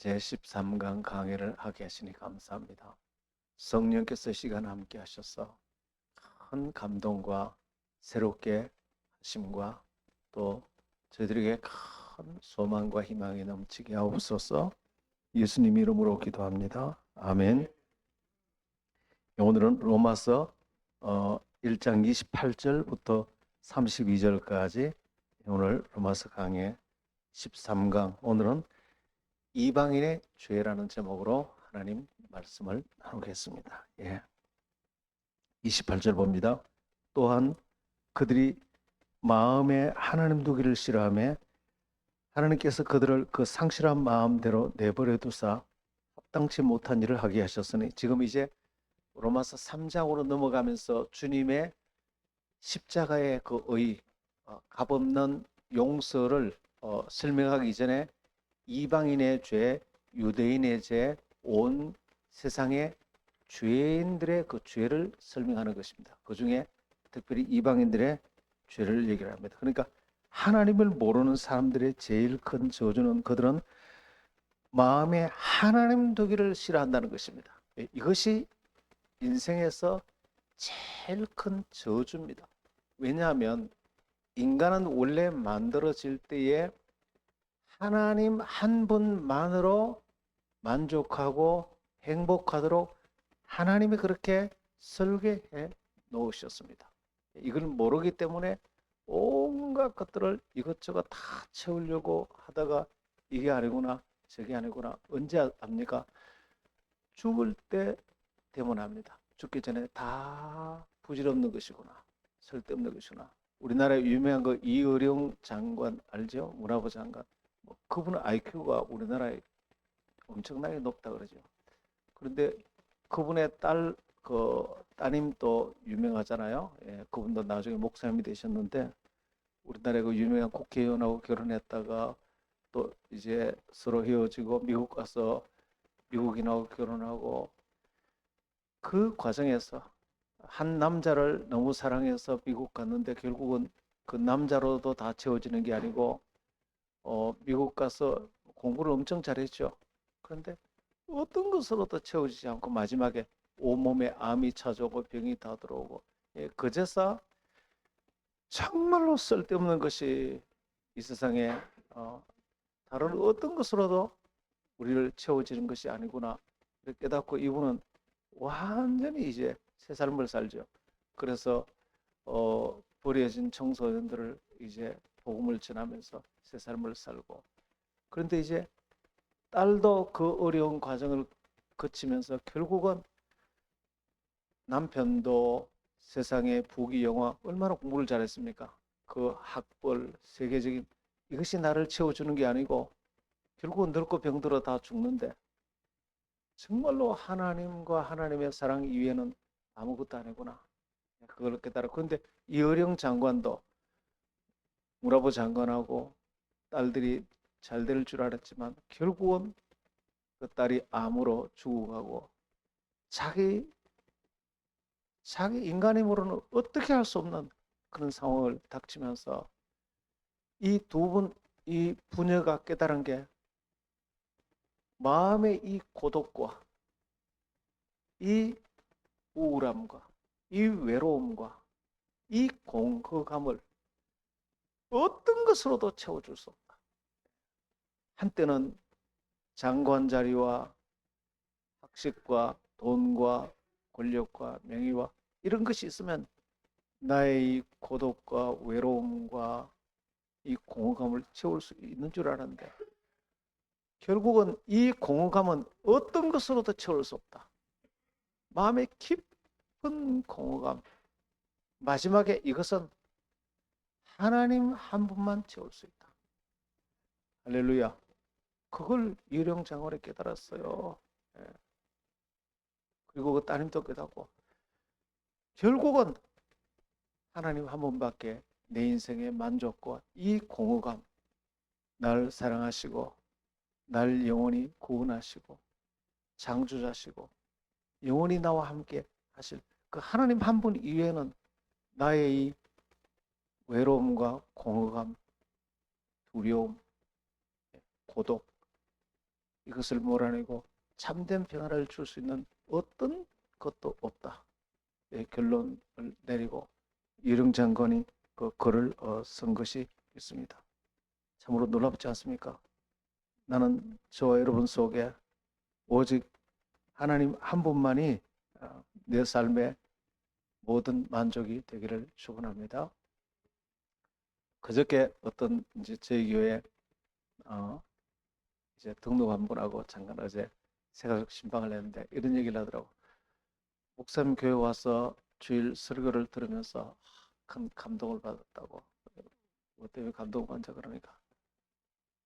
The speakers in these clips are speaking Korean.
제13강 강의를 하게 하시니 감사합니다. 성령께서 시간 함께 하셔서 큰 감동과 새롭게 하심과 또 저희들에게 큰 소망과 희망이 넘치게 하옵소서. 예수님 이름으로 기도합니다. 아멘. 오늘은 로마서 1장 28절부터 32절까지 오늘 로마서 강의 13강, 오늘은 이방인의 죄라는 제목으로 하나님 말씀을 나누겠습니다. 28절 봅니다. 또한 그들이 마음에 하나님 두기를 싫어하며 하나님께서 그들을 그 상실한 마음대로 내버려 두사 합당치 못한 일을 하게 하셨으니, 지금 이제 로마서 3장으로 넘어가면서 주님의 십자가의 그 의, 값없는 용서를 설명하기 전에 이방인의 죄, 유대인의 죄, 온 세상의 죄인들의 그 죄를 설명하는 것입니다. 그 중에 특별히 이방인들의 죄를 얘기를 합니다. 그러니까 하나님을 모르는 사람들의 제일 큰 저주는 그들은 마음에 하나님 두기를 싫어한다는 것입니다. 이것이 인생에서 제일 큰 저주입니다. 왜냐하면 인간은 원래 만들어질 때에 하나님 한 분만으로 만족하고 행복하도록 하나님이 그렇게 설계해 놓으셨습니다. 이걸 모르기 때문에 온갖 것들을 이것저것 다 채우려고 하다가 이게 아니구나 저게 아니구나. 언제 압니까? 죽을 때 되면 합니다. 죽기 전에 다 부질없는 것이구나, 쓸데없는 것이구나. 우리나라의 유명한 그 이의룡 장관 알죠? 문화부 장관. 그분은 IQ가 우리나라에 엄청나게 높다 그러죠. 그런데 그분의 따님도 유명하잖아요. 그분도 나중에 목사님이 되셨는데 우리나라의 그 유명한 국회의원하고 결혼했다가 또 이제 서로 헤어지고 미국 가서 미국인하고 결혼하고, 그 과정에서 한 남자를 너무 사랑해서 미국 갔는데 결국은 그 남자로도 다 채워지는 게 아니고 미국 가서 공부를 엄청 잘했죠. 그런데 어떤 것으로도 채워지지 않고 마지막에 온몸에 암이 찾아오고 병이 다 들어오고, 그제서 정말로 쓸데없는 것이 이 세상에 다른 어떤 것으로도 우리를 채워지는 것이 아니구나 이렇게 깨닫고 이분은 완전히 이제 새 삶을 살죠. 그래서 버려진 청소년들을 이제 복음을 전하면서 새 삶을 살고, 그런데 이제 딸도 그 어려운 과정을 거치면서 결국은 남편도 세상의 부귀 영화, 얼마나 공부를 잘했습니까? 그 학벌, 세계적인 이것이 나를 채워주는 게 아니고 결국은 늙고 병들어 다 죽는데 정말로 하나님과 하나님의 사랑 이외에는 아무것도 아니구나. 그걸 깨달아. 그런데 이어령 장관도 문화부 장관하고 딸들이 잘 될 줄 알았지만 결국은 그 딸이 암으로 죽어가고 자기 인간임으로는 어떻게 할 수 없는 그런 상황을 닥치면서 이 두 분, 이 부녀가 깨달은 게 마음의 이 고독과 이 우울함과 이 외로움과 이 공허감을 어떤 것으로도 채워줄 수 없다. 한때는 장관 자리와 학식과 돈과 권력과 명예와 이런 것이 있으면 나의 이 고독과 외로움과 이 공허감을 채울 수 있는 줄 알았는데 결국은 이 공허감은 어떤 것으로도 채울 수 없다. 마음의 깊은 공허감. 마지막에 이것은 하나님 한 분만 채울 수 있다. 할렐루야. 그걸 유령 장원에 깨달았어요. 그리고 그 따님도 깨닫고 결국은 하나님 한 분밖에 내 인생의 만족과 이 공허감, 날 사랑하시고 날 영원히 구원하시고 창조자시고 영원히 나와 함께 하실 그 하나님 한 분 이외에는 나의 이 외로움과 공허감, 두려움, 고독 이것을 몰아내고 참된 평화를 줄 수 있는 어떤 것도 없다. 결론을 내리고 이릉 장관이 그 글을 쓴 것이 있습니다. 참으로 놀랍지 않습니까? 나는 저와 여러분 속에 오직 하나님 한 분만이 내 삶의 모든 만족이 되기를 축원합니다. 그저께 어떤 이제 저희 교회 이제 등록 한 분하고 잠깐 어제 새가족 신방을 했는데 이런 얘기를 하더라고. 목사님 교회 와서 주일 설교를 들으면서 큰 감동을 받았다고. 뭐 때문에 감동을 받자 그러니까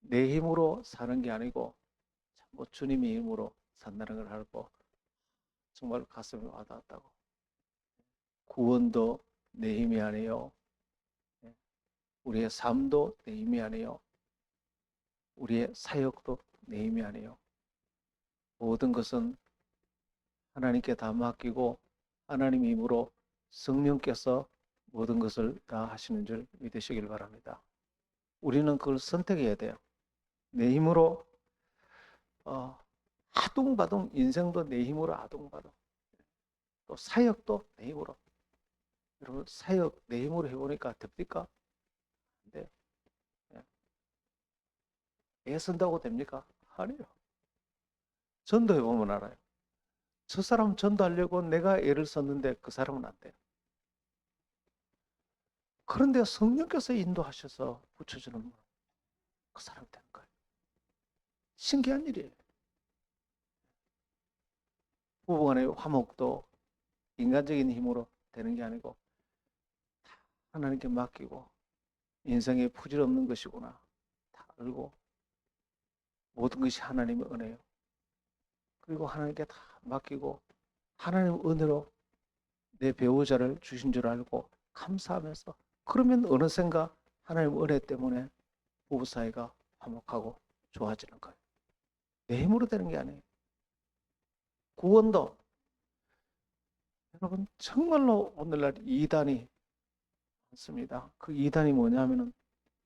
내 힘으로 사는 게 아니고 뭐 주님의 힘으로 산다는 걸 알고 정말 가슴이 와닿았다고. 구원도 내 힘이 아니요, 우리의 삶도 내 힘이 아니요, 우리의 사역도 내 힘이 아니요, 모든 것은 하나님께 다 맡기고 하나님의 힘으로 성령께서 모든 것을 다 하시는 줄 믿으시길 바랍니다. 우리는 그걸 선택해야 돼요. 내 힘으로 아둥바둥, 인생도 내 힘으로 아둥바둥, 또 사역도 내 힘으로. 여러분 사역 내 힘으로 해보니까 됩니까? 안 돼요. 애쓴다고 됩니까? 아니요. 전도해보면 알아요. 저 사람 전도하려고 내가 애를 썼는데 그 사람은 안 돼요. 그런데 성령께서 인도하셔서 붙여주는 분, 그 사람 되는 거예요. 신기한 일이에요. 부부간의 화목도 인간적인 힘으로 되는 게 아니고 하나님께 맡기고 인생에 부질 없는 것이구나 다 알고 모든 것이 하나님의 은혜예요. 그리고 하나님께 다 맡기고 하나님의 은혜로 내 배우자를 주신 줄 알고 감사하면서, 그러면 어느샌가 하나님의 은혜 때문에 부부 사이가 화목하고 좋아지는 거예요. 내 힘으로 되는 게 아니에요. 구원도 여러분 정말로 오늘날 이단이 많습니다. 그 이단이 뭐냐면은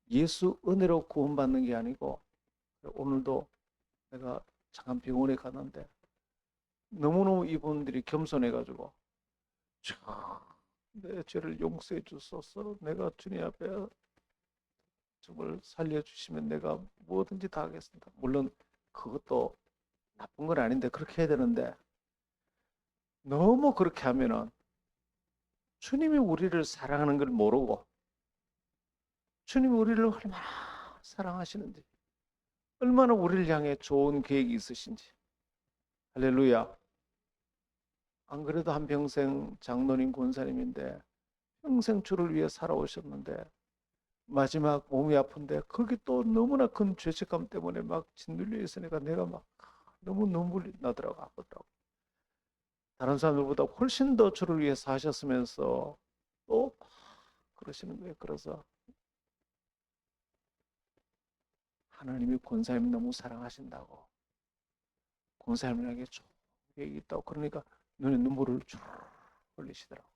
예수 은혜로 구원받는 게 아니고, 오늘도 내가 잠깐 병원에 갔는데 너무너무 이분들이 겸손해가지고 내 죄를 용서해 주소서, 내가 주님 앞에 정말 살려주시면 내가 뭐든지 다 하겠습니다. 물론 그것도 나쁜 건 아닌데 그렇게 해야 되는데, 너무 그렇게 하면은 주님이 우리를 사랑하는 걸 모르고 주님이 우리를 얼마나 사랑하시는지, 얼마나 우리를 향해 좋은 계획이 있으신지. 할렐루야. 안 그래도 한평생 장로님 권사님인데 평생 주를 위해 살아오셨는데 마지막 몸이 아픈데 거기 또 너무나 큰 죄책감 때문에 막 짓눌려 있으니까 내가 막 너무 눈물이 나더라고, 아프더라고. 다른 사람들보다 훨씬 더 주를 위해 사셨으면서 또 그러시는 거예요. 그래서 하나님이 권사님 너무 사랑하신다고, 권사님에게 좋은 계획이 있다고 그러니까 눈에 눈물을 쭉 흘리시더라고.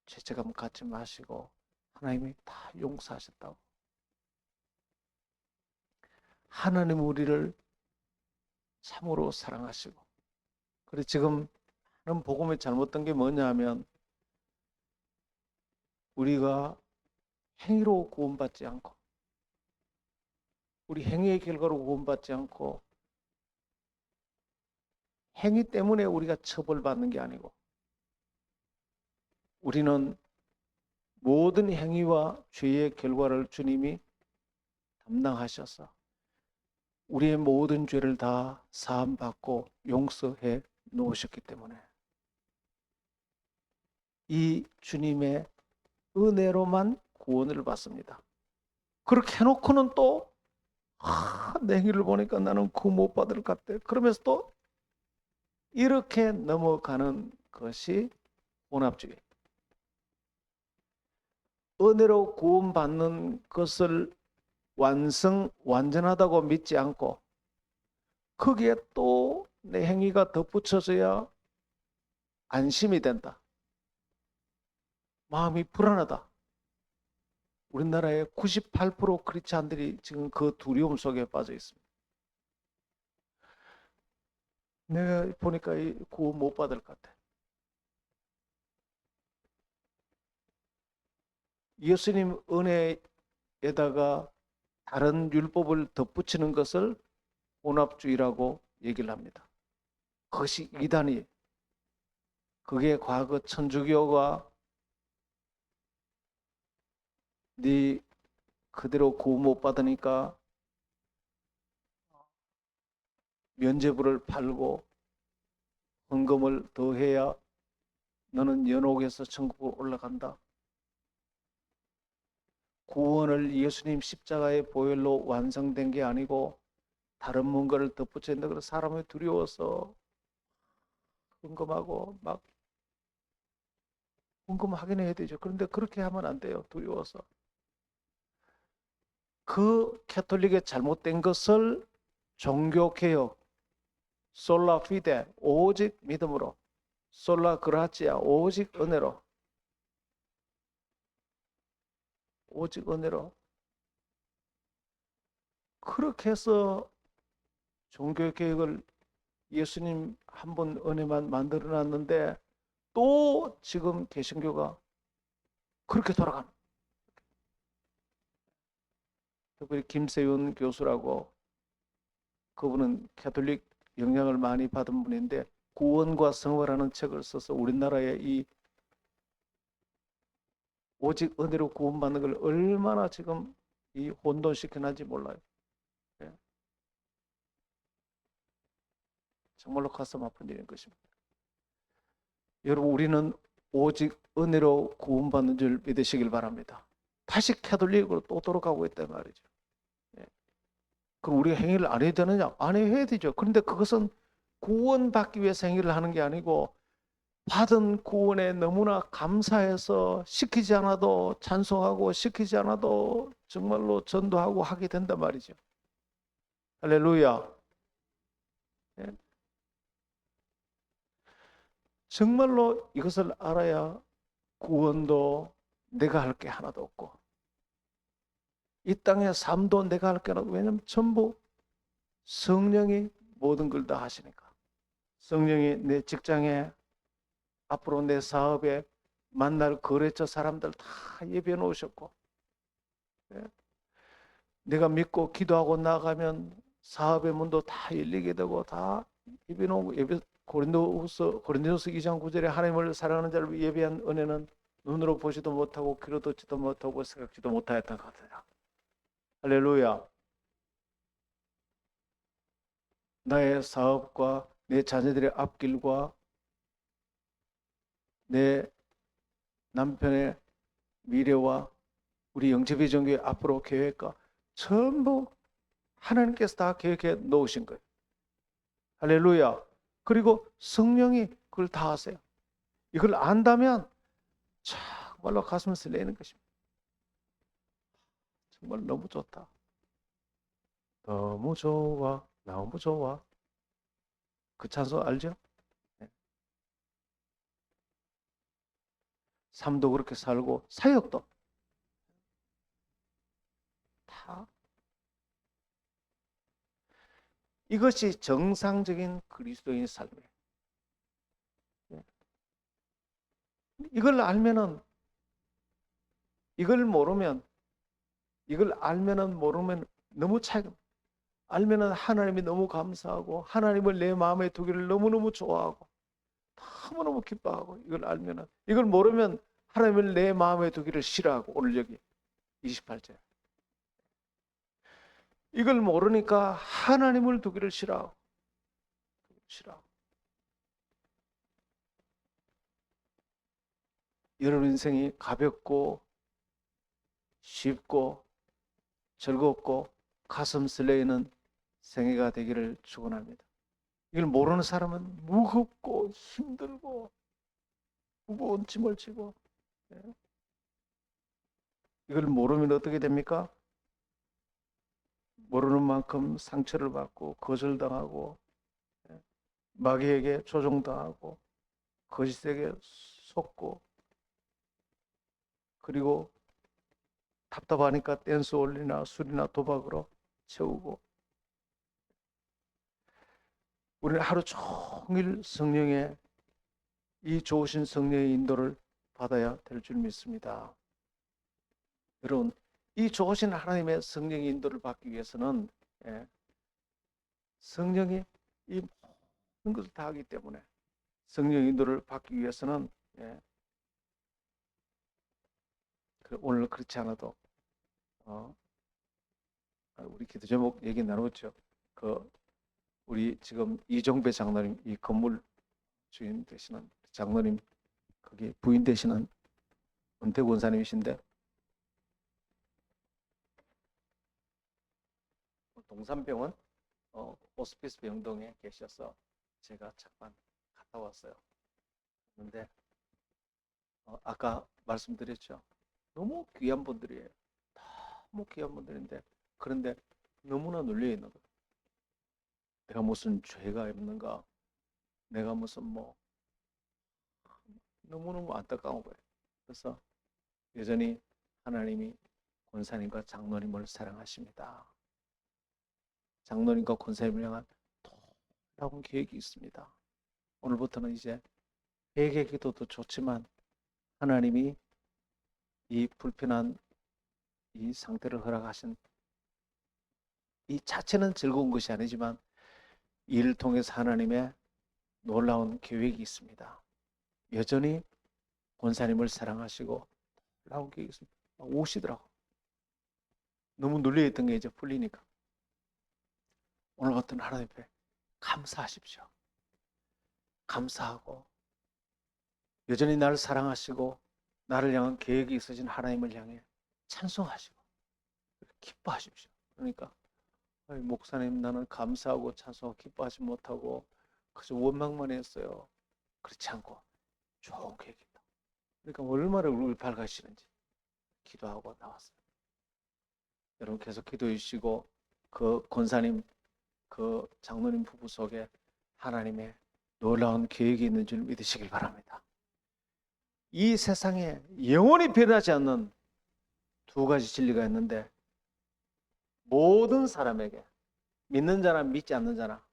죄책감 갖지 마시고 하나님이 다 용서하셨다고. 하나님 우리를 참으로 사랑하시고, 그리고 지금 하는 복음의 잘못된 게 뭐냐 하면 우리가 행위로 구원받지 않고, 우리 행위의 결과로 구원받지 않고, 행위 때문에 우리가 처벌받는 게 아니고, 우리는 모든 행위와 죄의 결과를 주님이 담당하셔서 우리의 모든 죄를 다 사함받고 용서해 놓으셨기 때문에 이 주님의 은혜로만 구원을 받습니다. 그렇게 해놓고는 또 내 행위를 보니까 나는 구원 못 받을 것 같아, 그러면서 또 이렇게 넘어가는 것이 혼합주의. 은혜로 구원받는 것을 완전하다고 믿지 않고 거기에 또 내 행위가 덧붙여져야 안심이 된다, 마음이 불안하다. 우리나라의 98% 크리스찬들이 지금 그 두려움 속에 빠져 있습니다. 내가 보니까 이 구원 못 받을 것 같아. 예수님 은혜에다가 다른 율법을 덧붙이는 것을 혼합주의라고 얘기를 합니다. 그것이 이단이, 그게 과거 천주교가 네 그대로 구원 못 받으니까 면죄부를 팔고 헌금을 더해야 너는 연옥에서 천국으로 올라간다. 구원을 예수님 십자가의 보혈로 완성된 게 아니고 다른 뭔가를 덧붙여야 된다. 그래서 사람이 두려워서 헌금하고 막 헌금하긴 해야 되죠. 그런데 그렇게 하면 안 돼요. 두려워서. 그 캐톨릭의 잘못된 것을 종교개혁, 솔라 피데, 오직 믿음으로, 솔라 그라치아, 오직 은혜로, 오직 은혜로. 그렇게 해서 종교개혁을 예수님 한 번 은혜만 만들어 놨는데 또 지금 개신교가 그렇게 돌아가는. 특별히 김세윤 교수라고, 그분은 캐톨릭 영향을 많이 받은 분인데 구원과 성화라는 책을 써서 우리나라에 이 오직 은혜로 구원받는 걸 얼마나 지금 이 혼돈시켜놨는지 몰라요. 예. 정말로 가슴 아픈 일인 것입니다. 여러분, 우리는 오직 은혜로 구원받는 줄 믿으시길 바랍니다. 다시 캐톨릭으로 또 돌아가고 있단 말이죠. 예. 그럼 우리가 행위를 안 해야 되느냐? 안 해야 되죠. 그런데 그것은 구원받기 위해서 행위를 하는 게 아니고 받은 구원에 너무나 감사해서 시키지 않아도 찬송하고 시키지 않아도 정말로 전도하고 하게 된단 말이죠. 할렐루야. 예. 정말로 이것을 알아야 구원도 내가 할 게 하나도 없고 이 땅의 삶도 내가 할 게 하나도 없고, 왜냐하면 전부 성령이 모든 걸 다 하시니까. 성령이 내 직장에, 앞으로 내 사업에, 만날 거래처 사람들 다 예비해 놓으셨고, 예. 내가 믿고 기도하고 나가면 사업의 문도 다 열리게 되고 다 예비해 놓고, 고린도서 2장 9절에 하나님을 사랑하는 자를 예비한 은혜는 눈으로 보지도 못하고 귀로 듣지도 못하고 생각지도 못하였던 것 같아요. 할렐루야. 나의 사업과 내 자녀들의 앞길과 내 남편의 미래와 우리 영접의 종교의 앞으로 계획과 전부 하나님께서 다 계획해 놓으신 거예요. 할렐루야. 그리고 성령이 그걸 다 하세요. 이걸 안다면 정말로 가슴을 설레는 것입니다. 정말 너무 좋다. 너무 좋아. 너무 좋아. 그 찬송 알죠? 네. 삶도 그렇게 살고 사역도 다 이것이 정상적인 그리스도인의 삶이에요. 네. 이걸 알면은, 이걸 모르면, 이걸 알면은 모르면 너무 차이가, 알면은 하나님이 너무 감사하고 하나님을 내 마음에 두기를 너무너무 좋아하고 너무너무 기뻐하고, 이걸 알면은, 이걸 모르면 하나님을 내 마음에 두기를 싫어하고. 오늘 여기 28절, 이걸 모르니까 하나님을 두기를 싫어하고. 여러분 인생이 가볍고 쉽고 즐겁고 가슴 설레이는 생애가 되기를 축원합니다. 이걸 모르는 사람은 무겁고 힘들고 무거운 짐을 지고, 이걸 모르면 어떻게 됩니까? 모르는 만큼 상처를 받고 거절당하고 마귀에게 조종당하고 거짓에게 속고, 그리고 답답하니까 댄스 올리나 술이나 도박으로 채우고, 우리는 하루 종일 성령의 이 좋으신 성령의 인도를 받아야 될 줄 믿습니다. 여러분, 이 좋으신 하나님의 성령의 인도를 받기 위해서는 성령이 이 모든 것을 다 하기 때문에 성령의 인도를 받기 위해서는 오늘 그렇지 않아도 우리 기도 제목 얘기 나누었죠. 우리 지금 이종배 장로님, 이 건물 주인 되시는 장로님, 거기 부인 되시는 은퇴 권사님이신데 동산병원 호스피스 병동에 계셔서 제가 잠깐 갔다 왔어요. 그런데 아까 말씀드렸죠. 너무 귀한 분들이에요. 너무 귀한 분들인데 그런데 너무나 눌려 있는 거예요. 내가 무슨 죄가 있는가? 내가 무슨 너무너무 안타까운 거예요. 그래서 여전히 하나님이 권사님과 장로님을 사랑하십니다. 장로님과 권사님을 향한 놀라운 계획이 있습니다. 오늘부터는 이제 회개 기도도 좋지만 하나님이 이 불편한 이 상태를 허락하신 이 자체는 즐거운 것이 아니지만 이를 통해서 하나님의 놀라운 계획이 있습니다. 여전히 권사님을 사랑하시고 놀라운 계획이 있습니다. 오시더라고. 너무 눌려있던 게 이제 풀리니까 오늘 같은 하나님 앞에 감사하십시오. 감사하고 여전히 나를 사랑하시고 나를 향한 계획이 있으신 하나님을 향해 찬송하시고 기뻐하십시오. 그러니까 목사님, 나는 감사하고 찬송하고 기뻐하지 못하고 그저 원망만 했어요. 그렇지 않고 좋은 계획이 있다. 그러니까 얼마나 우리를 밝아지는지 기도하고 나왔어요. 여러분 계속 기도해 주시고 그 권사님, 그 장로님 부부 속에 하나님의 놀라운 계획이 있는 줄 믿으시길 바랍니다. 이 세상에 영원히 변하지 않는 두 가지 진리가 있는데 모든 사람에게 믿는 자나 믿지 않는 자나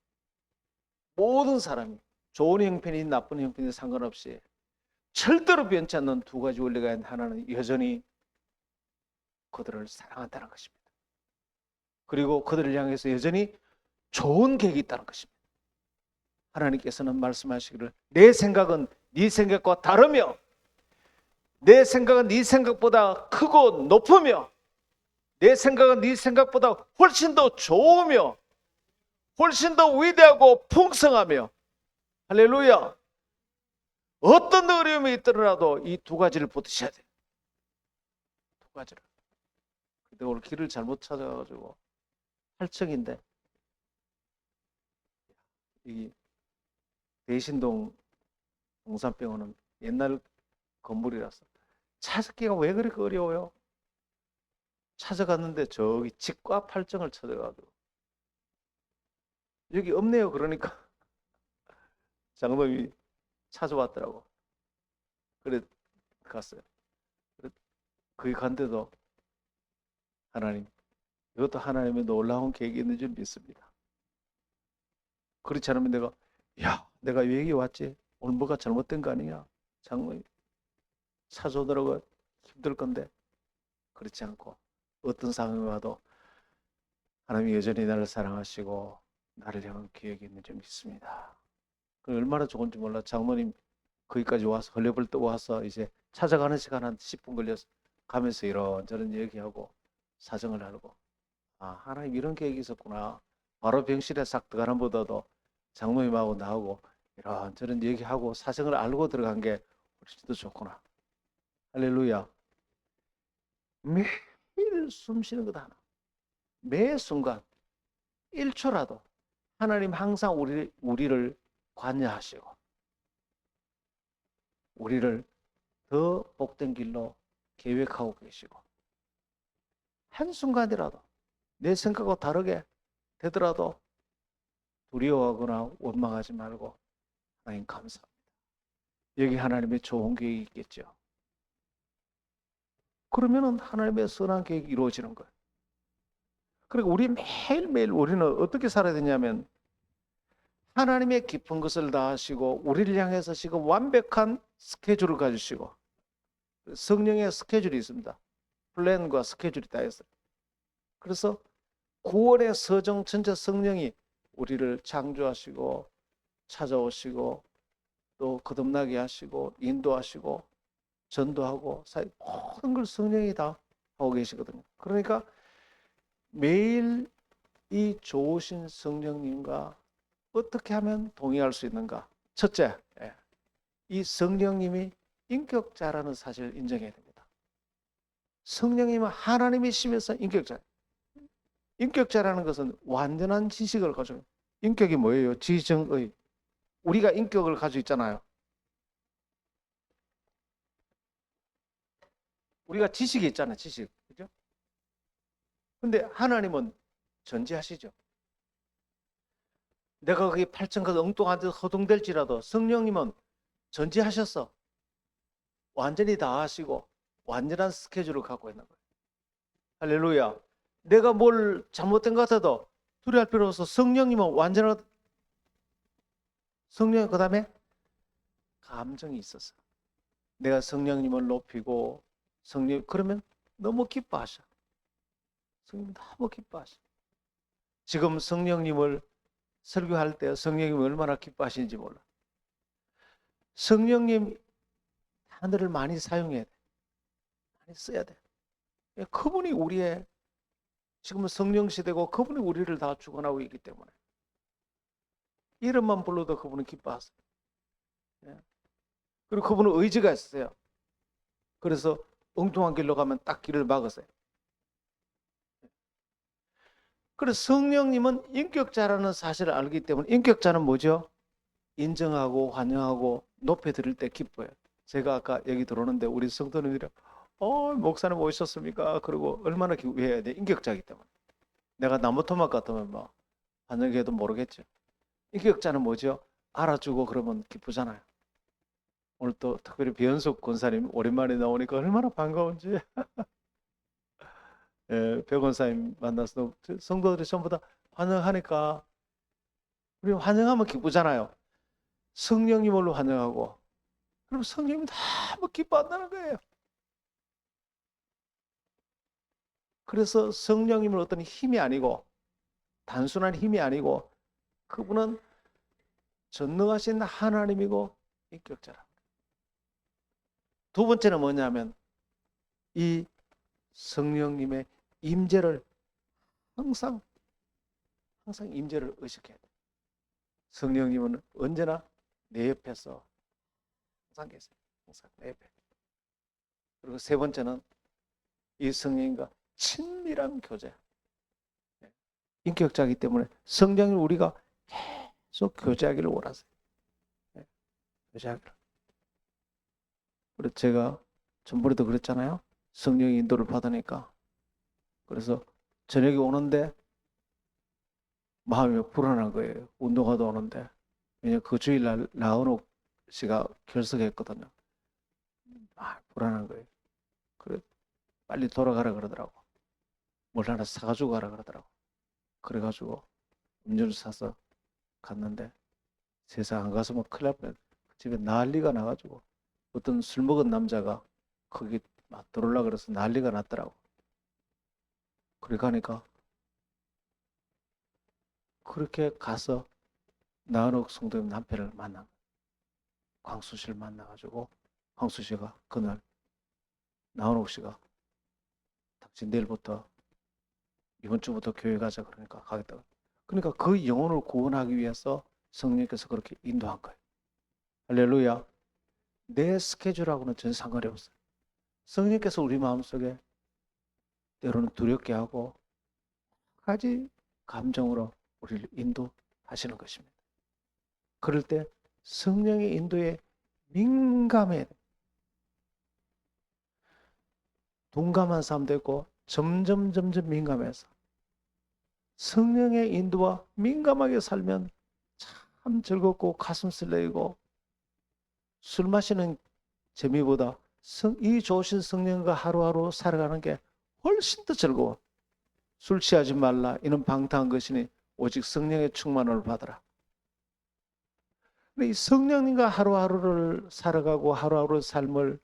모든 사람이 좋은 형편이 나쁜 형편이 상관없이 절대로 변치 않는 두 가지 원리가 있는 하나는 여전히 그들을 사랑한다는 것입니다. 그리고 그들을 향해서 여전히 좋은 계획이 있다는 것입니다. 하나님께서는 말씀하시기를 내 생각은 네 생각과 다르며 내 생각은 네 생각보다 크고 높으며 내 생각은 네 생각보다 훨씬 더 좋으며 훨씬 더 위대하고 풍성하며 할렐루야. 어떤 어려움이 있더라도 이 두 가지를 붙이셔야 돼요. 두 가지를. 근데 오늘 길을 잘못 찾아가지고 8층인데 이 대신동 동산병원은 옛날 건물이라서 찾기가 왜 그렇게 어려워요? 찾아갔는데 저기 치과 8층을 찾아가지고 여기 없네요. 그러니까 장로님이 찾아왔더라고. 그래 갔어요. 그래 거기 간데도 하나님, 이것도 하나님의 놀라운 계획이 있는 줄 믿습니다. 그렇지 않으면 내가 왜 여기 왔지? 오늘 뭐가 잘못된 거 아니냐? 장로님 찾아오더라고. 힘들 건데. 그렇지 않고 어떤 상황이 와도 하나님이 여전히 나를 사랑하시고 나를 향한 계획이 있는 줄 믿습니다. 얼마나 좋은지 몰라. 장모님 거기까지 와서 헐레벌떡 와서 이제 찾아가는 시간 한 10분 걸려서 가면서 이런저런 얘기하고 사정을 알고 하나님 이런 계획이 있었구나. 바로 병실에 싹 들어가는 보다도 장모님하고 나하고 이런저런 얘기하고 사정을 알고 들어간 게 훨씬 더 좋구나. 할렐루야. 매일 숨 쉬는 것 하나, 매 순간 1초라도 하나님 항상 우리를 관여하시고 우리를 더 복된 길로 계획하고 계시고 한순간이라도 내 생각과 다르게 되더라도 두려워하거나 원망하지 말고 하나님 감사합니다. 여기 하나님의 좋은 계획이 있겠죠. 그러면은 하나님의 선한 계획이 이루어지는 거예요. 그리고 우리 매일매일 우리는 어떻게 살아야 되냐면 하나님의 깊은 것을 다 하시고 우리를 향해서 지금 완벽한 스케줄을 가지시고 성령의 스케줄이 있습니다. 플랜과 스케줄이 다 있어요. 그래서 구원의 서정 전체 성령이 우리를 창조하시고 찾아오시고 또 거듭나게 하시고 인도하시고 전도하고 모든 걸 성령이 다 하고 계시거든요. 그러니까 매일 이 좋으신 성령님과 어떻게 하면 동의할 수 있는가? 첫째, 이 성령님이 인격자라는 사실을 인정해야 됩니다. 성령님은 하나님이시면서 인격자. 인격자라는 것은 완전한 지식을 가지고, 인격이 뭐예요? 지정의. 우리가 인격을 가지고 있잖아요. 우리가 지식이 있잖아요. 지식. 그죠? 근데 하나님은 전지하시죠. 내가 거기 8천 엉뚱한 데 허둥댈지라도 성령님은 전지하셨어. 완전히 다 하시고 완전한 스케줄을 갖고 있는 거예요. 할렐루야. 내가 뭘 잘못된 것 같아도 두려워할 필요 없어. 성령님은 완전한, 성령, 그 다음에 감정이 있었어. 내가 성령님을 높이고 성령, 그러면 너무 기뻐하셔. 성령님 너무 기뻐하셔. 지금 성령님을 설교할 때 성령님이 얼마나 기뻐하시는지 몰라. 성령님 하늘을 많이 사용해야 돼. 많이 써야 돼. 그분이 우리의, 지금은 성령 시대고 그분이 우리를 다 주관하고 있기 때문에 이름만 불러도 그분은 기뻐하세요. 그리고 그분은 의지가 있어요. 그래서 엉뚱한 길로 가면 딱 길을 막으세요. 그래서 성령님은 인격자라는 사실을 알기 때문에, 인격자는 뭐죠? 인정하고 환영하고 높여드릴 때 기뻐요. 제가 아까 여기 들어오는데 우리 성도님들이 목사님 오셨습니까? 그리고 얼마나 기뻐해야 돼. 인격자이기 때문에. 내가 나무 토막 같으면 뭐 환영해도 모르겠죠. 인격자는 뭐죠? 알아주고 그러면 기쁘잖아요. 오늘 또 특별히 배현숙 권사님 오랜만에 나오니까 얼마나 반가운지. 예, 배 권사님 만나서 성도들이 전부 다 환영하니까 우리 환영하면 기쁘잖아요. 성령님으로 환영하고 그럼 성령님이 너무 기뻐한다는 거예요. 그래서 성령님은 어떤 힘이 아니고 단순한 힘이 아니고 그분은 전능하신 하나님이고 인격자라. 두 번째는 뭐냐면 이 성령님의 임재를 항상 임재를 의식해야 돼. 성령님은 언제나 내 옆에서 항상 계세요. 항상 내 옆에. 그리고 세 번째는 이 성령님과 친밀한 교제. 인격자이기 때문에 성령을 우리가 계속 교제하기를 원하세요. 교제하기를. 그래서 제가 전번에도 그랬잖아요. 성령의 인도를 받으니까. 그래서 저녁에 오는데 마음이 불안한 거예요. 운동화도 오는데. 왜냐면 그 주일날 나은옥 씨가 결석했거든요. 불안한 거예요. 그래 빨리 돌아가라 그러더라고. 뭘 하나 사가지고 가라 그러더라고. 그래가지고 음료를 사서 갔는데 세상 안 가서 뭐 큰일 날 뻔. 집에 난리가 나가지고 어떤 술 먹은 남자가 거기 막 들어오려고 그래서 난리가 났더라고. 그래 가니까 그렇게 가서 나은옥 성도님 남편을 만난 거예요. 광수 씨를 만나가지고 광수 씨가 그날 나은옥 씨가 당신 내일부터 이번 주부터 교회 가자 그러니까 가겠다고. 그러니까 그 영혼을 구원하기 위해서 성령께서 그렇게 인도한 거예요. 할렐루야. 내 스케줄하고는 전혀 상관이 없어요. 성령께서 우리 마음속에 때로는 두렵게 하고 가지 감정으로 우리를 인도하시는 것입니다. 그럴 때 성령의 인도에 민감해야 돼요. 둔감한 사람도 있고 점점 민감해서 성령의 인도와 민감하게 살면 참 즐겁고 가슴 설레이고 술 마시는 재미보다 이 좋으신 성령과 하루하루 살아가는 게 훨씬 더 즐거워. 술 취하지 말라. 이는 방탕한 것이니 오직 성령의 충만을 받으라. 이 성령님과 하루하루를 살아가고 하루하루 삶을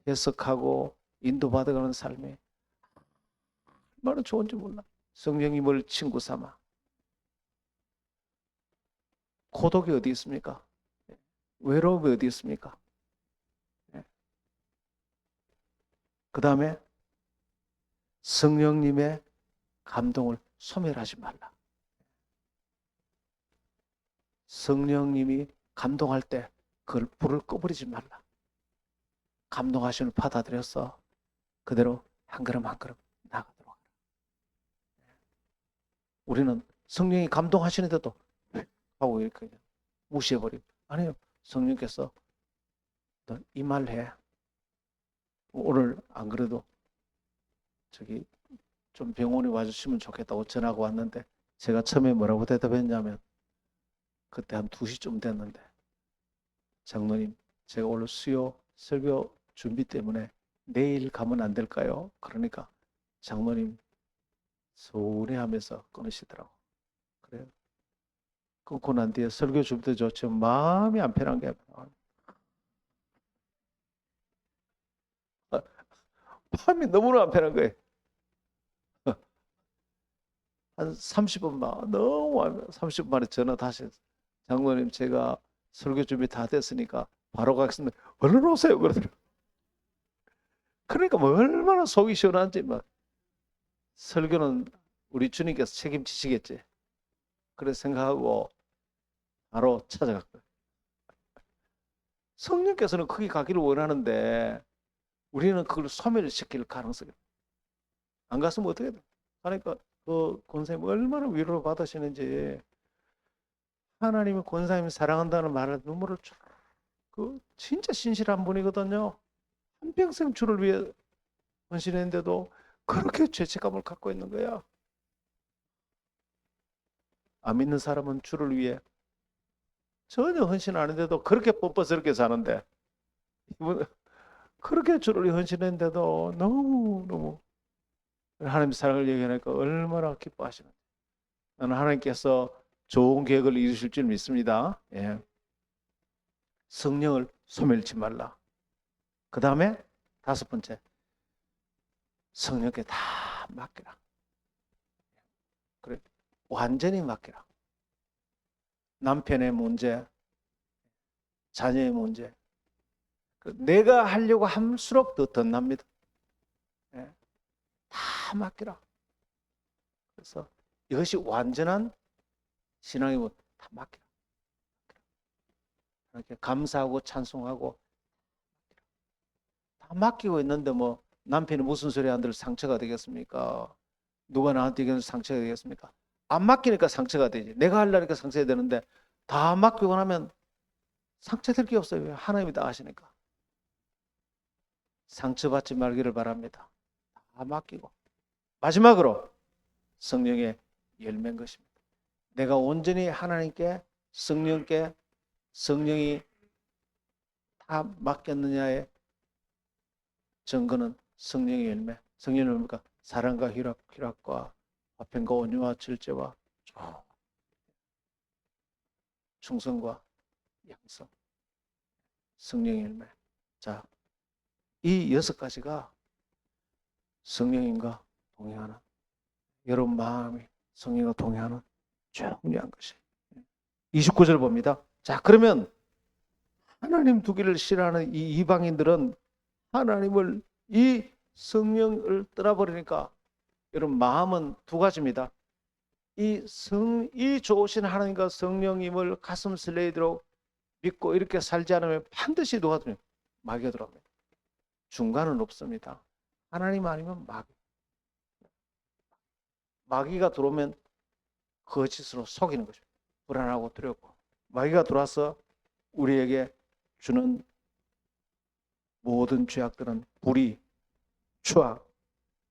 해석하고 인도받아가는 삶이 얼마나 좋은지 몰라. 성령님을 친구 삼아. 고독이 어디 있습니까? 외로움이 어디 있습니까? 그 다음에 성령님의 감동을 소멸하지 말라. 성령님이 감동할 때 그걸 불을 꺼버리지 말라. 감동하심을 받아들여서 그대로 한 걸음 한 걸음 나가도록 하라. 우리는 성령이 감동하시는데도 하고 이렇게 무시해버리고, 아니요, 성령께서 너 이 말 해. 오늘 안 그래도 저기 좀 병원에 와주시면 좋겠다고 전화가 왔는데, 제가 처음에 뭐라고 대답했냐면, 그때 한 2시쯤 됐는데, 장로님, 제가 오늘 수요 설교 준비 때문에 내일 가면 안 될까요? 그러니까 장로님 서운해하면서 끊으시더라고. 그래요. 끊고 난 뒤에 설교 준비도 좋지만 마음이 안 편한 게 마음이 너무나 안 편한 거예요. 한 30분 너무 30분 만에 전화 다시 했어요. 장로님, 제가 설교 준비 다 됐으니까 바로 가겠습니다. 얼른 오세요. 그러더라고요. 그러니까 뭐 얼마나 속이 시원한지. 막 설교는 우리 주님께서 책임지시겠지. 그래 생각하고 바로 찾아갔고요. 성령께서는 거기 가기를 원하는데 우리는 그걸 소멸시킬 가능성이 안 갔으면 어떻게 돼? 그러니까 그 권사님 얼마나 위로를 받으시는지, 하나님이 권사님이 사랑한다는 말에 눈물을 쭉, 그 진짜 신실한 분이거든요. 한평생 주를 위해 헌신했는데도 그렇게 죄책감을 갖고 있는 거야. 안 믿는 사람은 주를 위해 전혀 헌신 안 했는데도 그렇게 뻔뻔스럽게 사는데, 이분 그렇게 주를 위해 헌신했는데도 너무너무 하나님의 사랑을 얘기하니까 얼마나 기뻐하시는지. 나는 하나님께서 좋은 계획을 이루실 줄 믿습니다. 예. 성령을 소멸치 말라. 그 다음에 5번째, 성령께 다 맡기라. 그래, 완전히 맡기라. 남편의 문제, 자녀의 문제, 내가 하려고 할수록 더 덧납니다. 예. 다 맡기라. 그래서 이것이 완전한 신앙이 다 맡기라. 이렇게 감사하고 찬송하고 다 맡기고 있는데 뭐 남편이 무슨 소리 안 들을 상처가 되겠습니까? 누가 나한테 얘기해서 상처가 되겠습니까? 안 맡기니까 상처가 되지. 내가 하려니까 상처가 되는데 다 맡기고 나면 상처될 게 없어요. 하나님이 다 아시니까. 상처받지 말기를 바랍니다. 다 맡기고. 마지막으로 성령의 열매인 것입니다. 내가 온전히 하나님께, 성령께, 성령이 다 맡겼느냐의 증거는 성령의 열매. 성령의 열매가 사랑과 희락과 화평과 온유와 절제와 충성과 양성. 성령의 열매. 자, 이 6가지가 성령님과 동행하는, 여러분 마음이 성령과 동행하는 중요한 것이. 29절 봅니다. 자, 그러면 하나님 두기를 싫어하는 이 이방인들은 하나님을, 이 성령을 떠나버리니까 여러분 마음은 2가지입니다. 이 좋으신 하나님과 성령님을 가슴 설레이도록 믿고 이렇게 살지 않으면 반드시 누가 들어요? 마귀가 들어옵니다. 중간은 없습니다. 하나님 아니면 마귀가 들어오면 거짓으로 속이는 것입니다. 불안하고 두렵고. 마귀가 들어와서 우리에게 주는 모든 죄악들은 불의, 추악,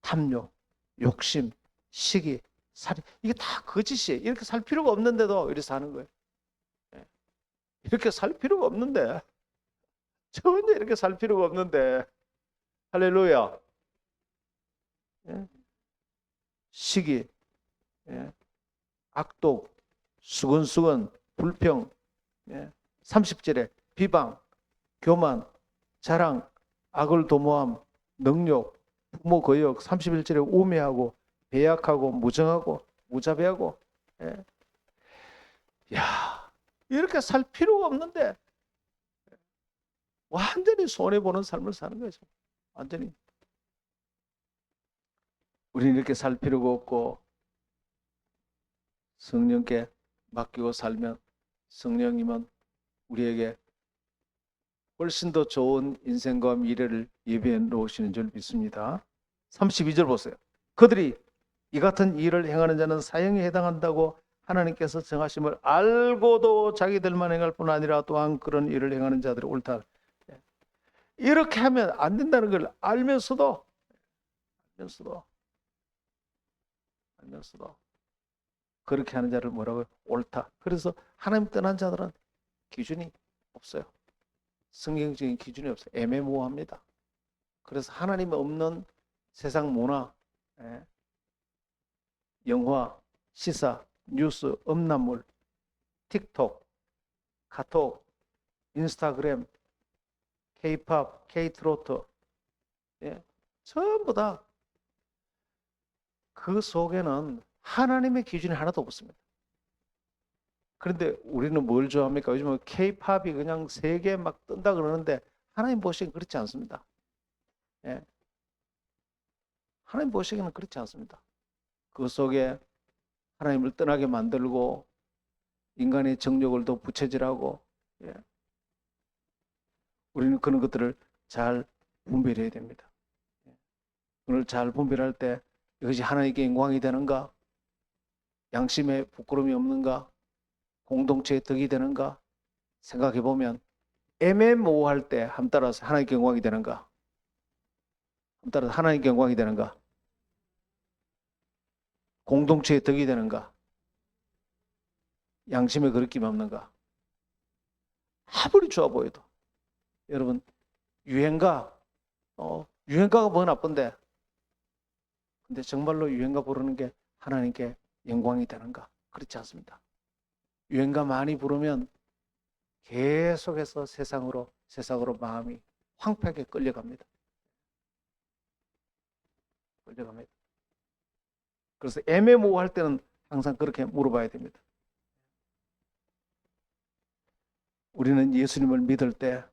탐욕, 욕심, 시기, 살인, 이게 다 거짓이에요. 이렇게 살 필요가 없는데도 이렇게 사는 거예요. 이렇게 살 필요가 없는데, 전혀 이렇게 살 필요가 없는데, 할렐루야. 시기, 악독, 수근수근, 불평, 30절에 비방, 교만, 자랑, 악을 도모함, 능욕, 부모 거역. 31절에 우매하고 배약하고 무정하고 무자비하고. 예. 야, 이렇게 살 필요가 없는데 완전히 손해보는 삶을 사는 거죠. 완전히. 우리는 이렇게 살 필요가 없고 성령께 맡기고 살면 성령님은 우리에게 훨씬 더 좋은 인생과 미래를 예비해 놓으시는 줄 믿습니다. 32절 보세요. 그들이 이 같은 일을 행하는 자는 사형에 해당한다고 하나님께서 정하심을 알고도 자기들만 행할 뿐 아니라 또한 그런 일을 행하는 자들이 옳다. 이렇게 하면 안 된다는 걸 알면서도 그렇게 하는 자를 뭐라고요? 옳다. 그래서 하나님 떠난 자들은 기준이 없어요. 성경적인 기준이 없어요. 애매모호합니다. 그래서 하나님 없는 세상 문화, 영화, 시사, 뉴스, 음란물, 틱톡, 카톡, 인스타그램, K-팝, K-트로트, 전부 다 그 속에는 하나님의 기준이 하나도 없습니다. 그런데 우리는 뭘 좋아합니까? 요즘은 K-팝이 그냥 세계에 막 뜬다 그러는데 하나님 보시기엔 그렇지 않습니다. 하나님 보시기에는 그렇지 않습니다. 그 속에 하나님을 떠나게 만들고 인간의 정욕을 더 부채질하고, 우리는 그런 것들을 잘 분별해야 됩니다. 그걸 잘 분별할 때 이것이 하나님께 영광이 되는가, 양심에 부끄러움이 없는가, 공동체의 덕이 되는가 생각해 보면 애매모호할 때 함 따라서 하나님께 영광이 되는가, 함 따라서 하나님께 영광이 되는가, 공동체의 덕이 되는가, 양심에 거리낌이 없는가. 아무리 좋아 보여도 여러분 유행가가 뭐 나쁜데, 근데 정말로 유행가 부르는 게 하나님께 영광이 되는가? 그렇지 않습니다. 유행가 많이 부르면 계속해서 세상으로 마음이 황폐하게 끌려갑니다. 그래서 애매모호할 때는 항상 그렇게 물어봐야 됩니다. 우리는 예수님을 믿을 때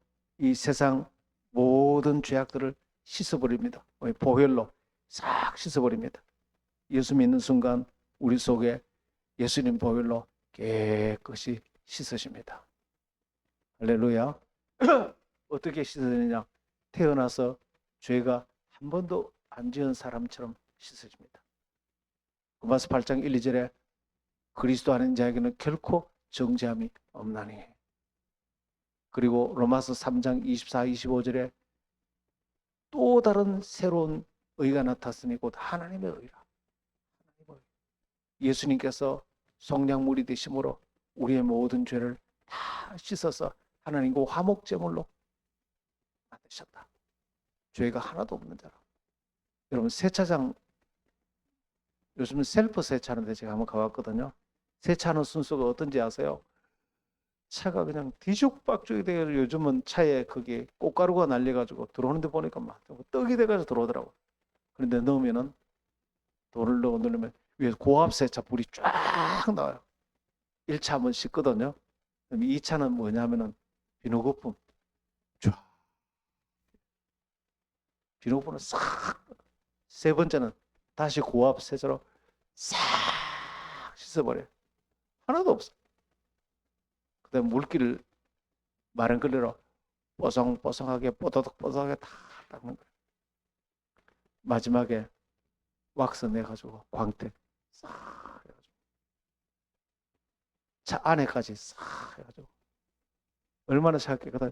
이 세상 모든 죄악들을 씻어버립니다. 보혈로 싹 씻어버립니다. 예수 믿는 순간 우리 속에 예수님 보혈로 깨끗이 씻으십니다. 할렐루야. 어떻게 씻어지느냐? 태어나서 죄가 한 번도 안 지은 사람처럼 씻어집니다. 로마서 8장 1, 2절에 그리스도 안에 있는 자에게는 결코 정죄함이 없나니. 그리고 로마서 3장 24, 25절에 또 다른 새로운 의가 나타났으니 곧 하나님의 의라. 예수님께서 속량물이 되심으로 우리의 모든 죄를 다 씻어서 하나님과 화목제물로 만드셨다. 죄가 하나도 없는 자라. 여러분 세차장, 요즘은 셀프 세차하는데 제가 한번 가봤거든요. 세차하는 순서가 어떤지 아세요? 차가 그냥 뒤죽박죽이 돼서 요즘은 차에 거기 꽃가루가 날려가지고 들어오는데 보니까 막 떡이 돼가지고 들어오더라고. 그런데 넣으면은 돌을 넣어 누르면 위에서 고압 세차 불이 쫙 나와요. 1차 한번 씻거든요. 그럼 2차는 뭐냐면은 비누거품 쫙. 비누거품은 싹. 세 번째는 다시 고압 세차로 싹 씻어버려요. 하나도 없어. 그다음 물기를 마른 걸레로 뽀송뽀송하게 뽀득뽀득하게 다 닦는 거예요. 마지막에 왁스 내가지고 광택 싹 해가지고 차 안에까지 싹 해가지고 얼마나 샤겠거든.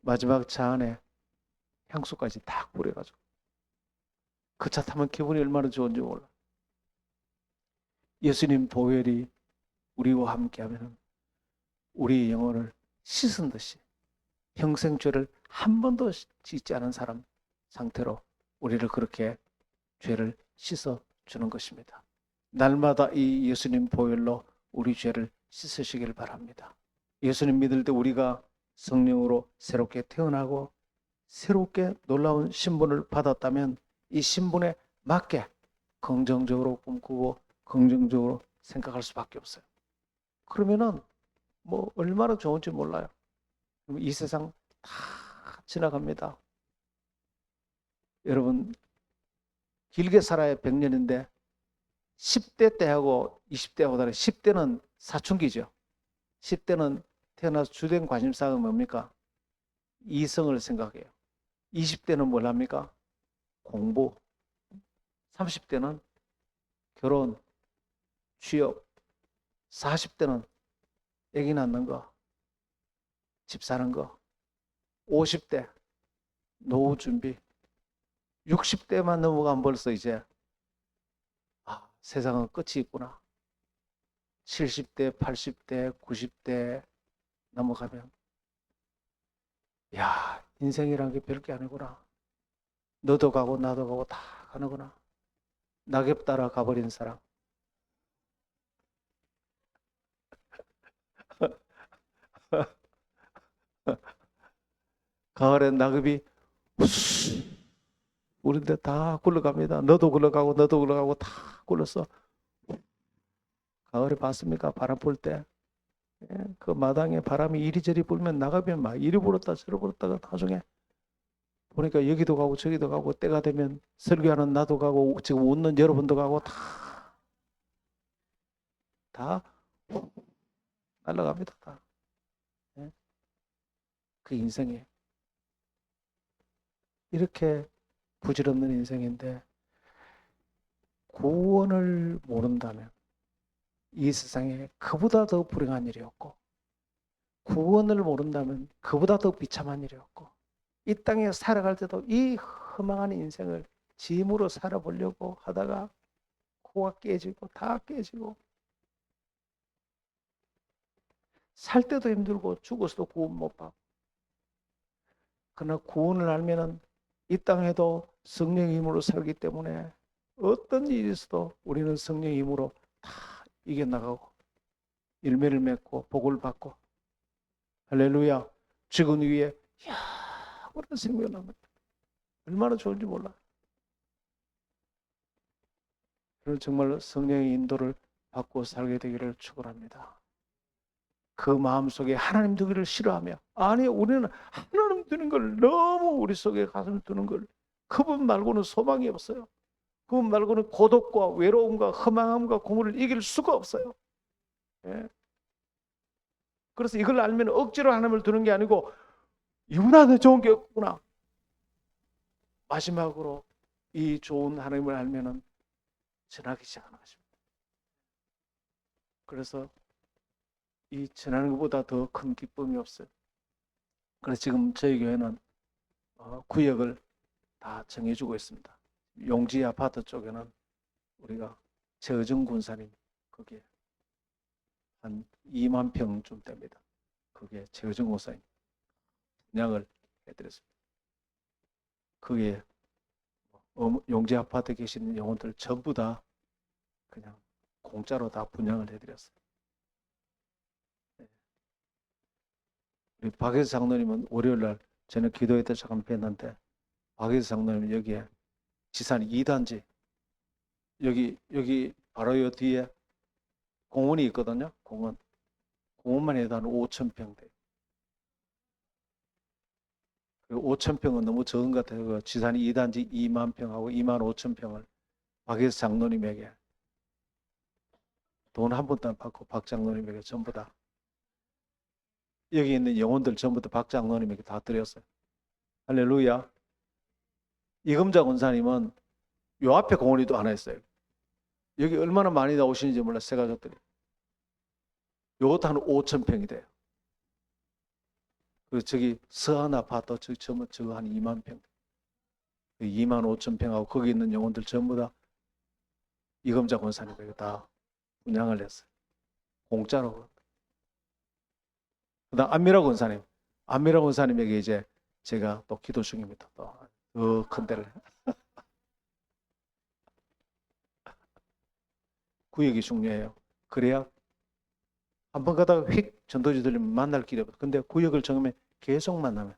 마지막 차 안에 향수까지 다 뿌려가지고 그 차 타면 기분이 얼마나 좋은지 몰라. 예수님 보혈이 우리와 함께하면 우리의 영혼을 씻은 듯이 평생 죄를 한 번도 짓지 않은 사람 상태로 우리를 그렇게 죄를 씻어주는 것입니다. 날마다 이 예수님 보혈로 우리 죄를 씻으시길 바랍니다. 예수님 믿을 때 우리가 성령으로 새롭게 태어나고 새롭게 놀라운 신분을 받았다면 이 신분에 맞게 긍정적으로 꿈꾸고 긍정적으로 생각할 수밖에 없어요. 그러면은 뭐 얼마나 좋은지 몰라요. 이 세상 다 지나갑니다. 여러분 길게 살아야 100년인데 10대 때하고 20대하고 다르게 10대는 사춘기죠. 10대는 태어나서 주된 관심사가 뭡니까? 이성을 생각해요. 20대는 뭘 합니까? 공부. 30대는 결혼, 취업. 40대는 아기 낳는 거, 집 사는 거. 50대 노후 준비. 60대만 넘어가면 벌써 이제 세상은 끝이 있구나. 70대, 80대, 90대 넘어가면 야, 인생이란 게 별게 아니구나. 너도 가고 나도 가고 다 가는구나. 낙엽 따라 가버린 사람. 가을엔 낙엽이 우리인데 다 굴러갑니다. 너도 굴러가고 너도 굴러가고 다 굴러서 가을에 봤습니까? 바람 불 때. 그 마당에 바람이 이리저리 불면 낙엽이 막 이리 불었다 저리 불었다가 나중에 보니까 여기도 가고 저기도 가고 때가 되면 설교하는 나도 가고 지금 웃는 여러분도 가고 다 날아갑니다. 다. 그 인생이 이렇게 부질없는 인생인데 구원을 모른다면 이 세상에 그보다 더 불행한 일이 없고 구원을 모른다면 그보다 더 비참한 일이 없고 이 땅에 살아갈 때도 이 허망한 인생을 짐으로 살아보려고 하다가 코가 깨지고 다 깨지고 살 때도 힘들고 죽어서도 구원 못 받고 그러나 구원을 알면은 이 땅에도 성령의 힘으로 살기 때문에 어떤 일이 있어도 우리는 성령의 힘으로 다 이겨나가고 열매를 맺고 복을 받고 할렐루야. 죽은 위에 영원한 생명을 남았다. 얼마나 좋은지 몰라. 그래서 정말 성령의 인도를 받고 살게 되기를 축원합니다. 그 마음속에 하나님 두기를 싫어하며 아니 우리는 하나님 두는 걸 너무 우리 속에 가슴 두는 걸 그분 말고는 소망이 없어요. 그분 말고는 고독과 외로움과 허망함과 공허를 이길 수가 없어요. 예. 그래서 이걸 알면 억지로 하나님을 두는 게 아니고 이보다 더 좋은 게 없구나. 마지막으로 이 좋은 하나님을 알면은 전하기 시작하는 것입니다. 그래서 이 전하는 것보다 더 큰 기쁨이 없어요. 그래서 지금 저희 교회는 구역을 다 정해주고 있습니다. 용지 아파트 쪽에는 우리가 최의정 군사님 거기에 한 2만 평쯤 됩니다. 거기에 최의정 군사님 분양을 해드렸습니다. 거기에 용지 아파트에 계시는 영혼들 전부 다 그냥 공짜로 다 분양을 해드렸어요. 우리 박예수 장로님은 월요일날 저는 기도회 때 잠깐 뵀는데 박예수 장로님은 여기에 지산 2단지 여기 바로 요 뒤에 공원이 있거든요. 공원만 해도 한 5,000평 돼요. 5,000평은 너무 적은 것 같아요. 지산이 2단지 2만 평하고 2만 5천 평을 박예수 장로님에게 돈 한 푼도 안 받고 박 장로님에게 전부 다 여기 있는 영혼들 전부 다 박 장로님에게 다 드렸어요. 할렐루야. 이금자 권사님은 요 앞에 공원이 또 하나 있어요. 여기 얼마나 많이 나오시는지 몰라 새 가족들이. 요것도 한 5,000평이 돼요. 그리고 저기 서한 아파트 저거 한 2만 평. 2만 5천 평하고 거기 있는 영혼들 전부 다 이금자 권사님에게 다 분양을 했어요. 공짜로. 그다음 안미라 권사님. 안미라 권사님에게 이제 제가 또 기도 중입니다. 또 더 큰 데를. 구역이 중요해요. 그래야 한 번 가다가 휙 전도지 들리면 만날 길이 없어. 근데 구역을 정하면 계속 만나면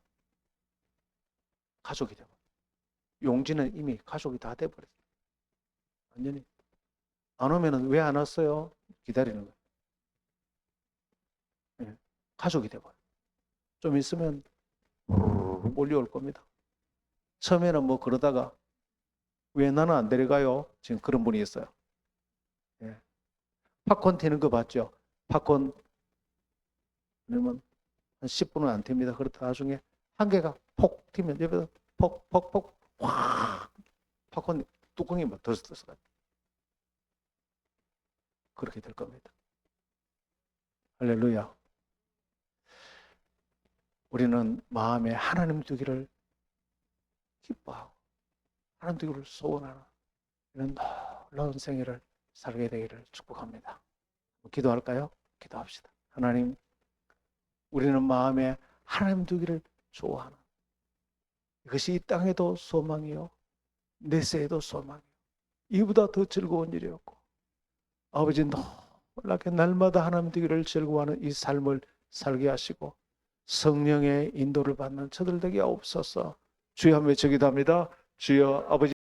가족이 되고, 용지는 이미 가족이 다 돼버렸어요. 완전히. 안 오면은 왜 안 왔어요? 기다리는 거예요. 예, 가족이 돼버려요. 좀 있으면 몰려올 겁니다. 처음에는 뭐 그러다가 왜 나는 안 데려가요? 지금 그런 분이 있어요. 예. 팝콘 튀는 거 봤죠? 팝콘 그러면 한 10분은 안 튑니다. 그렇다 나중에 한 개가 폭 튀면 옆에서 폭폭폭 확 팝콘 뚜껑이 막 들썩들썩 그렇게 될 겁니다. 할렐루야. 우리는 마음에 하나님 두기를 기뻐하고 하나님 두기를 소원하는 이런 놀라운 생애를 살게 되기를 축복합니다. 기도할까요? 기도합시다. 하나님, 우리는 마음에 하나님 두기를 좋아하는 이것이 이 땅에도 소망이요 내세에도 소망이요 이보다 더 즐거운 일이 없고 아버지 놀랍게 날마다 하나님 되기를 즐거워하는 이 삶을 살게 하시고 성령의 인도를 받는 저들 되게 없어서 주여 한번 외치기도 합니다. 주여 아버지